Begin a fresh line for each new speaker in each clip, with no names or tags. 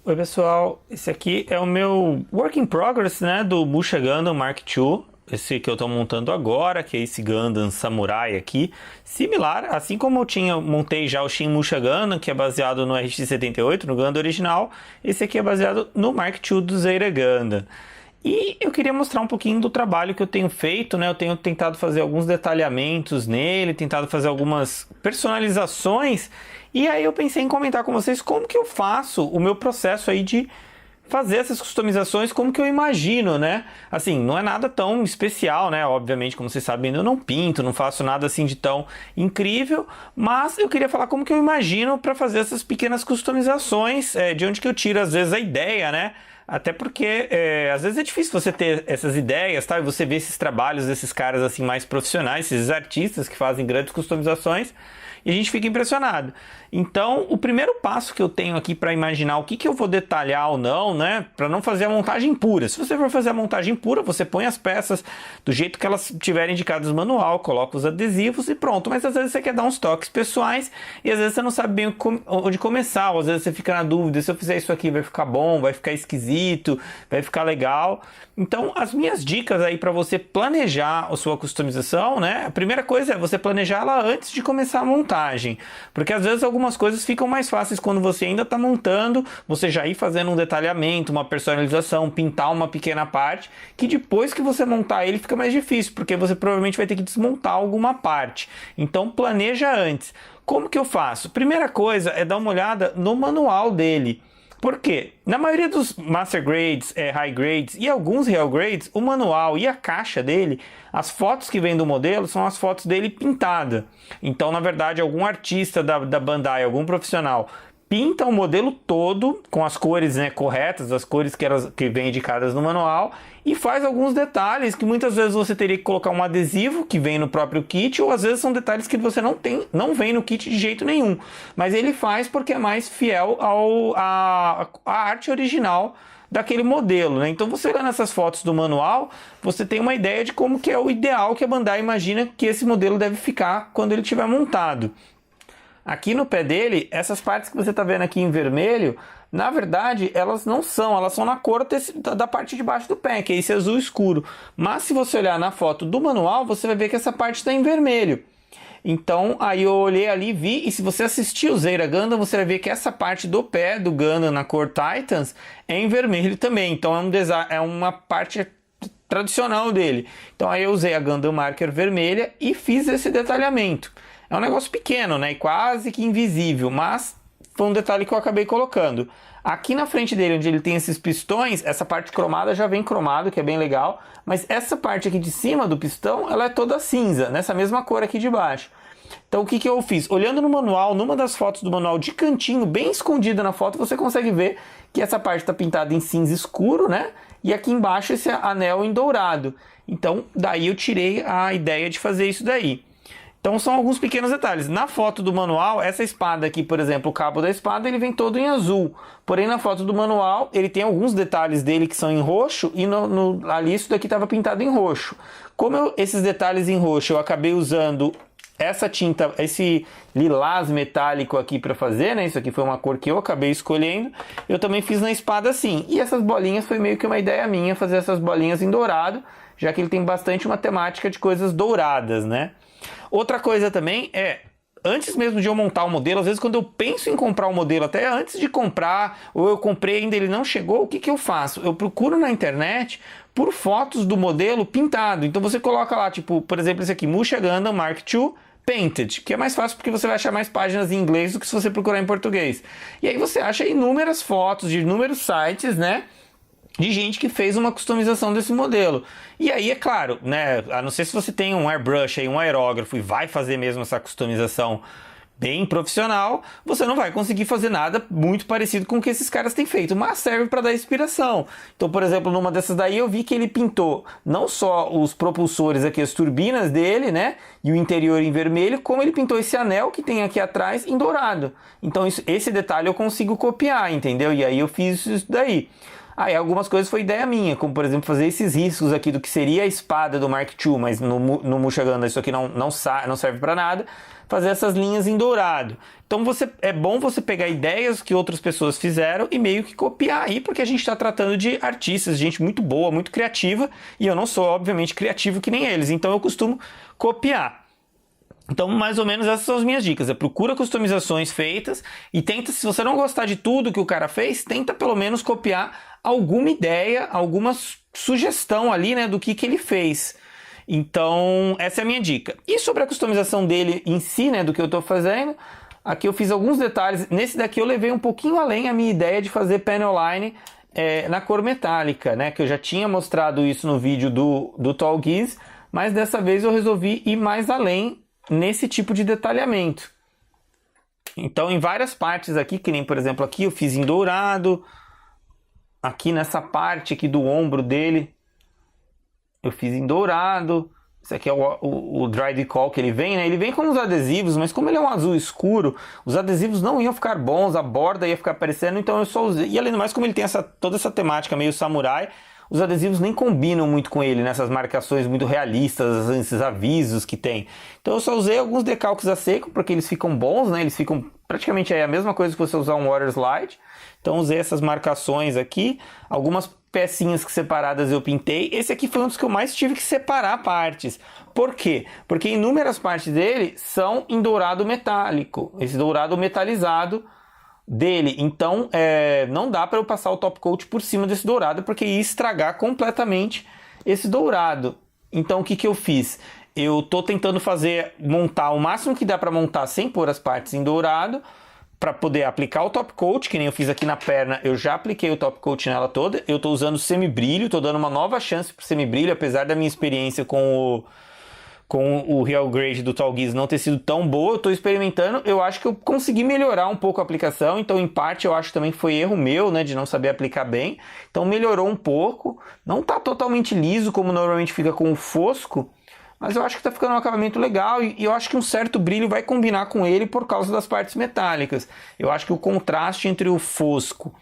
Oi pessoal, esse aqui é o meu work in progress, né, do Musha Gundam Mark II, esse que eu estou montando agora, que é esse Gundam Samurai aqui, similar, assim como montei já o Shin Musha Gundam, que é baseado no RX-78, no Gundam original, esse aqui é baseado no Mark II do Zeira Gundam. E eu queria mostrar um pouquinho do trabalho que eu tenho feito, né? Eu tenho tentado fazer alguns detalhamentos nele, tentado fazer algumas personalizações. E aí eu pensei em comentar com vocês como que eu faço o meu processo aí de fazer essas customizações, como que eu imagino, né? Assim, não é nada tão especial, né? Obviamente, como vocês sabem, eu não pinto, não faço nada assim de tão incrível, mas eu queria falar como que eu imagino para fazer essas pequenas customizações, de onde que eu tiro às vezes a ideia, né? Até porque às vezes é difícil você ter essas ideias, tá? E você vê esses trabalhos desses caras assim mais profissionais, esses artistas que fazem grandes customizações, e a gente fica impressionado. Então, o primeiro passo que eu tenho aqui para imaginar o que eu vou detalhar ou não, né, para não fazer a montagem pura. Se você for fazer a montagem pura, você põe as peças do jeito que elas tiverem indicadas no manual, coloca os adesivos e pronto. Mas às vezes você quer dar uns toques pessoais e às vezes você não sabe bem onde começar, ou às vezes você fica na dúvida, se eu fizer isso aqui vai ficar bom, vai ficar esquisito, vai ficar legal. Então, as minhas dicas aí para você planejar a sua customização, né, a primeira coisa é você planejar ela antes de começar a montagem, porque às vezes algumas coisas ficam mais fáceis quando você ainda está montando, você já ir fazendo um detalhamento, uma personalização, pintar uma pequena parte, que depois que você montar ele fica mais difícil, porque você provavelmente vai ter que desmontar alguma parte. Então planeja antes. Como que eu faço? Primeira coisa é dar uma olhada no manual dele. Por quê? Na maioria dos Master Grades, High Grades e alguns Real Grades, o manual e a caixa dele, as fotos que vêm do modelo são as fotos dele pintada. Então, na verdade, algum artista da Bandai, algum profissional, pinta o modelo todo com as cores, né, corretas, as cores que vêm indicadas no manual, e faz alguns detalhes que muitas vezes você teria que colocar um adesivo que vem no próprio kit, ou às vezes são detalhes que você não vem no kit de jeito nenhum, mas ele faz porque é mais fiel à arte original daquele modelo, né? Então você olhando essas fotos do manual, você tem uma ideia de como que é o ideal que a Bandai imagina que esse modelo deve ficar quando ele estiver montado. Aqui no pé dele, essas partes que você está vendo aqui em vermelho, na verdade, elas são na cor da parte de baixo do pé, que é esse azul escuro. Mas se você olhar na foto do manual, você vai ver que essa parte está em vermelho. Então, aí eu olhei ali, vi, e se você assistir o Zeira Gundam, você vai ver que essa parte do pé do Gundam na cor Titans é em vermelho também. Então é uma parte tradicional dele. Então aí eu usei a Gundam Marker vermelha e fiz esse detalhamento. É um negócio pequeno, né? E quase que invisível, mas foi um detalhe que eu acabei colocando. Aqui na frente dele, onde ele tem esses pistões, essa parte cromada já vem cromado, que é bem legal. Mas essa parte aqui de cima do pistão, ela é toda cinza, nessa mesma cor aqui de baixo. Então o que eu fiz? Olhando no manual, numa das fotos do manual de cantinho, bem escondida na foto, você consegue ver que essa parte está pintada em cinza escuro, né? E aqui embaixo esse anel em dourado. Então daí eu tirei a ideia de fazer isso daí. Então são alguns pequenos detalhes. Na foto do manual, essa espada aqui, por exemplo, o cabo da espada, ele vem todo em azul. Porém, na foto do manual, ele tem alguns detalhes dele que são em roxo e ali isso daqui estava pintado em roxo. Como esses detalhes em roxo eu acabei usando essa tinta, esse lilás metálico aqui para fazer, né? Isso aqui foi uma cor que eu acabei escolhendo. Eu também fiz na espada assim. E essas bolinhas foi meio que uma ideia minha, fazer essas bolinhas em dourado, já que ele tem bastante uma temática de coisas douradas, né? Outra coisa também é, antes mesmo de eu montar o modelo, às vezes quando eu penso em comprar o modelo, até antes de comprar, ou eu comprei ainda ele não chegou, o que eu faço? Eu procuro na internet por fotos do modelo pintado. Então você coloca lá, tipo, por exemplo, esse aqui, Musha Gundam Mark II Painted, que é mais fácil porque você vai achar mais páginas em inglês do que se você procurar em português. E aí você acha inúmeras fotos de inúmeros sites, né? De gente que fez uma customização desse modelo. E aí, é claro, né, a não ser se você tem um airbrush, aí, um aerógrafo e vai fazer mesmo essa customização bem profissional, você não vai conseguir fazer nada muito parecido com o que esses caras têm feito, mas serve para dar inspiração. Então, por exemplo, numa dessas daí eu vi que ele pintou não só os propulsores aqui, as turbinas dele, né, e o interior em vermelho, como ele pintou esse anel que tem aqui atrás em dourado. Então esse detalhe eu consigo copiar, entendeu? E aí eu fiz isso daí. Aí algumas coisas foi ideia minha, como por exemplo fazer esses riscos aqui do que seria a espada do Mark II, mas no Musha Gundam isso aqui não serve para nada, fazer essas linhas em dourado. Então é bom você pegar ideias que outras pessoas fizeram e meio que copiar aí, porque a gente está tratando de artistas, gente muito boa, muito criativa, e eu não sou, obviamente, criativo que nem eles, então eu costumo copiar. Então, mais ou menos essas são as minhas dicas. Procura customizações feitas e tenta, se você não gostar de tudo que o cara fez, tenta pelo menos copiar alguma ideia, alguma sugestão ali, né, do que ele fez. Então, essa é a minha dica. E sobre a customização dele em si, né, do que eu estou fazendo, aqui eu fiz alguns detalhes. Nesse daqui eu levei um pouquinho além a minha ideia de fazer panel line na cor metálica, né, que eu já tinha mostrado isso no vídeo do Tall Geese, mas dessa vez eu resolvi ir mais além nesse tipo de detalhamento. Então, em várias partes aqui, que nem por exemplo aqui eu fiz em dourado, aqui nessa parte aqui do ombro dele eu fiz em dourado. Esse aqui é o Dry Decol que ele vem, né? Ele vem com os adesivos, mas como ele é um azul escuro, os adesivos não iam ficar bons, a borda ia ficar aparecendo, então eu só usei. E além do mais, como ele tem toda essa temática meio samurai, os adesivos nem combinam muito com ele, nessas marcações muito realistas, esses avisos que tem. Então eu só usei alguns decalques a seco, porque eles ficam bons, né? Eles ficam praticamente a mesma coisa que você usar um water slide. Então usei essas marcações aqui, algumas pecinhas que separadas eu pintei. Esse aqui foi um dos que eu mais tive que separar partes. Por quê? Porque inúmeras partes dele são em dourado metálico, esse dourado metalizado dele, então não dá para eu passar o top coat por cima desse dourado, porque ia estragar completamente esse dourado. Então o que eu fiz? Eu tô tentando montar o máximo que dá para montar sem pôr as partes em dourado, para poder aplicar o top coat, que nem eu fiz aqui na perna, eu já apliquei o top coat nela toda. Eu tô usando semibrilho, tô dando uma nova chance pro semibrilho, apesar da minha experiência com o Real Grade do Tall Geese não ter sido tão boa. Eu estou experimentando, eu acho que eu consegui melhorar um pouco a aplicação, então em parte eu acho também que foi erro meu, né, de não saber aplicar bem, então melhorou um pouco, não está totalmente liso como normalmente fica com o fosco, mas eu acho que está ficando um acabamento legal e eu acho que um certo brilho vai combinar com ele por causa das partes metálicas. Eu acho que o contraste entre o fosco,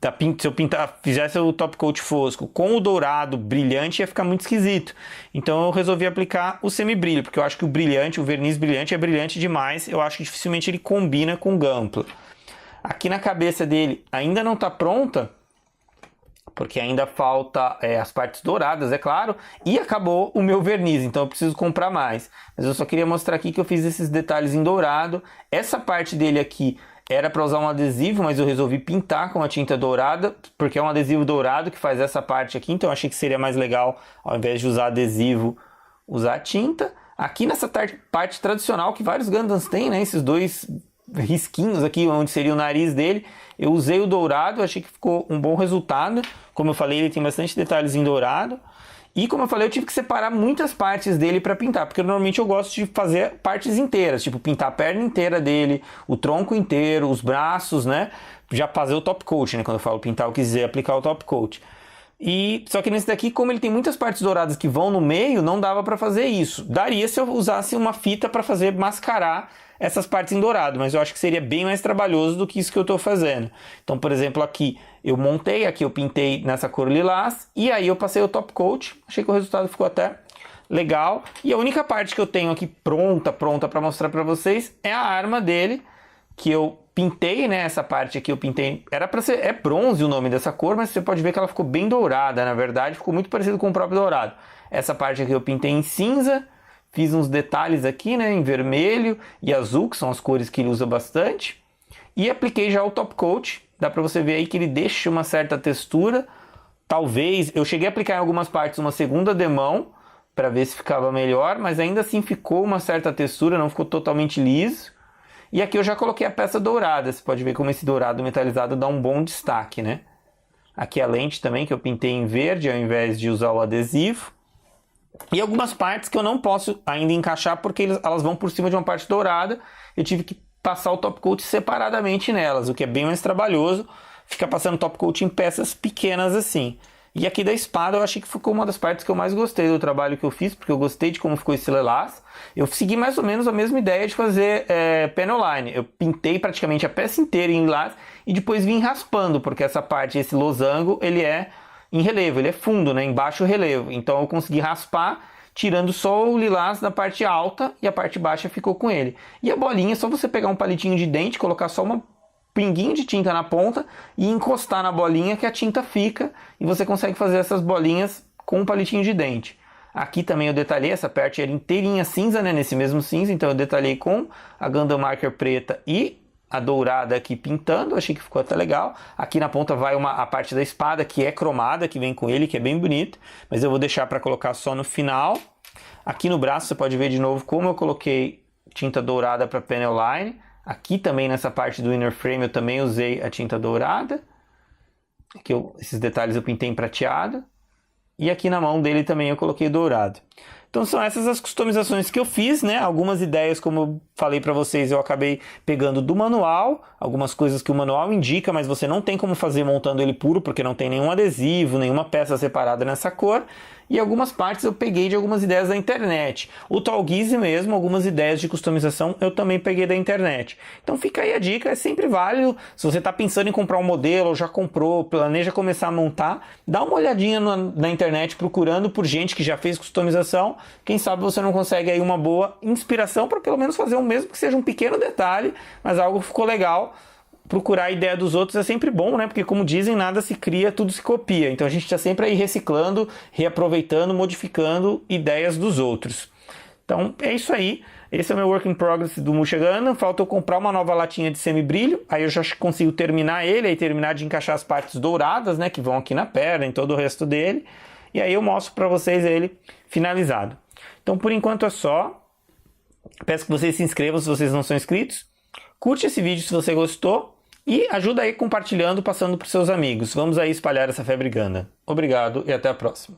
se eu fizesse o top coat fosco com o dourado brilhante, ia ficar muito esquisito. Então eu resolvi aplicar o semibrilho, porque eu acho que o verniz brilhante é brilhante demais. Eu acho que dificilmente ele combina com Gunpla. Aqui na cabeça dele ainda não está pronta, porque ainda falta as partes douradas, é claro, e acabou o meu verniz, então eu preciso comprar mais. Mas eu só queria mostrar aqui que eu fiz esses detalhes em dourado. Essa parte dele aqui era para usar um adesivo, mas eu resolvi pintar com a tinta dourada, porque é um adesivo dourado que faz essa parte aqui, então eu achei que seria mais legal, ao invés de usar adesivo, usar tinta. Aqui nessa parte tradicional que vários Gundams têm, né, esses dois risquinhos aqui, onde seria o nariz dele, eu usei o dourado, achei que ficou um bom resultado. Como eu falei, ele tem bastante detalhes em dourado. E como eu falei, eu tive que separar muitas partes dele para pintar, porque normalmente eu gosto de fazer partes inteiras, tipo pintar a perna inteira dele, o tronco inteiro, os braços, né? Já fazer o top coat, né? Quando eu falo pintar, eu quis dizer aplicar o top coat. E só que nesse daqui, como ele tem muitas partes douradas que vão no meio, não dava para fazer isso. Daria se eu usasse uma fita para fazer mascarar essas partes em dourado, mas eu acho que seria bem mais trabalhoso do que isso que eu estou fazendo. Então, por exemplo, aqui eu montei, aqui eu pintei nessa cor lilás, e aí eu passei o top coat, achei que o resultado ficou até legal. E a única parte que eu tenho aqui pronta para mostrar para vocês é a arma dele, que eu pintei, né? Essa parte aqui eu pintei, era para ser, é bronze o nome dessa cor, mas você pode ver que ela ficou bem dourada, na verdade, ficou muito parecido com o próprio dourado. Essa parte aqui eu pintei em cinza, fiz uns detalhes aqui, né, em vermelho e azul, que são as cores que ele usa bastante. E apliquei já o top coat. Dá para você ver aí que ele deixa uma certa textura. Talvez, eu cheguei a aplicar em algumas partes uma segunda demão, para ver se ficava melhor, mas ainda assim ficou uma certa textura, não ficou totalmente liso. E aqui eu já coloquei a peça dourada. Você pode ver como esse dourado metalizado dá um bom destaque, né? Aqui a lente também, que eu pintei em verde, ao invés de usar o adesivo. E algumas partes que eu não posso ainda encaixar porque elas vão por cima de uma parte dourada. Eu tive que passar o top coat separadamente nelas, o que é bem mais trabalhoso. Ficar passando top coat em peças pequenas assim. E aqui da espada eu achei que ficou uma das partes que eu mais gostei do trabalho que eu fiz, porque eu gostei de como ficou esse lilás. Eu segui mais ou menos a mesma ideia de fazer panel line. Eu pintei praticamente a peça inteira em lilás e depois vim raspando, porque essa parte, esse losango, ele é em relevo, ele é fundo, né? Embaixo o relevo. Então eu consegui raspar, tirando só o lilás da parte alta e a parte baixa ficou com ele. E a bolinha é só você pegar um palitinho de dente, colocar só uma pinguinho de tinta na ponta e encostar na bolinha que a tinta fica e você consegue fazer essas bolinhas com um palitinho de dente. Aqui também eu detalhei, essa parte era inteirinha cinza, né, nesse mesmo cinza, então eu detalhei com a Gundam Marker preta e a dourada aqui pintando, achei que ficou até legal. Aqui na ponta vai a parte da espada que é cromada, que vem com ele, que é bem bonito, mas eu vou deixar para colocar só no final. Aqui no braço você pode ver de novo como eu coloquei tinta dourada para panel line. Aqui também nessa parte do inner frame eu também usei a tinta dourada. Aqui esses detalhes eu pintei em prateado. E aqui na mão dele também eu coloquei dourado. Então são essas as customizações que eu fiz, né? Algumas ideias, como eu falei para vocês, eu acabei pegando do manual. Algumas coisas que o manual indica, mas você não tem como fazer montando ele puro, porque não tem nenhum adesivo, nenhuma peça separada nessa cor. E algumas partes eu peguei de algumas ideias da internet. O Tallgeese mesmo, algumas ideias de customização eu também peguei da internet. Então fica aí a dica, é sempre válido. Se você está pensando em comprar um modelo, ou já comprou, planeja começar a montar, dá uma olhadinha na internet procurando por gente que já fez customização. Quem sabe você não consegue aí uma boa inspiração para pelo menos fazer o mesmo, que seja um pequeno detalhe, mas algo que ficou legal. Procurar a ideia dos outros é sempre bom, né? Porque como dizem, nada se cria, tudo se copia. Então a gente está sempre aí reciclando, reaproveitando, modificando ideias dos outros. Então é isso aí. Esse é o meu work in progress do Musha Gundam. Falta eu comprar uma nova latinha de semibrilho. Aí eu já consigo terminar ele, aí terminar de encaixar as partes douradas, né? Que vão aqui na perna, em todo o resto dele. E aí eu mostro para vocês ele finalizado. Então por enquanto é só. Peço que vocês se inscrevam se vocês não são inscritos. Curte esse vídeo se você gostou e ajuda aí compartilhando, passando para os seus amigos. Vamos aí espalhar essa febre Gundam. Obrigado e até a próxima.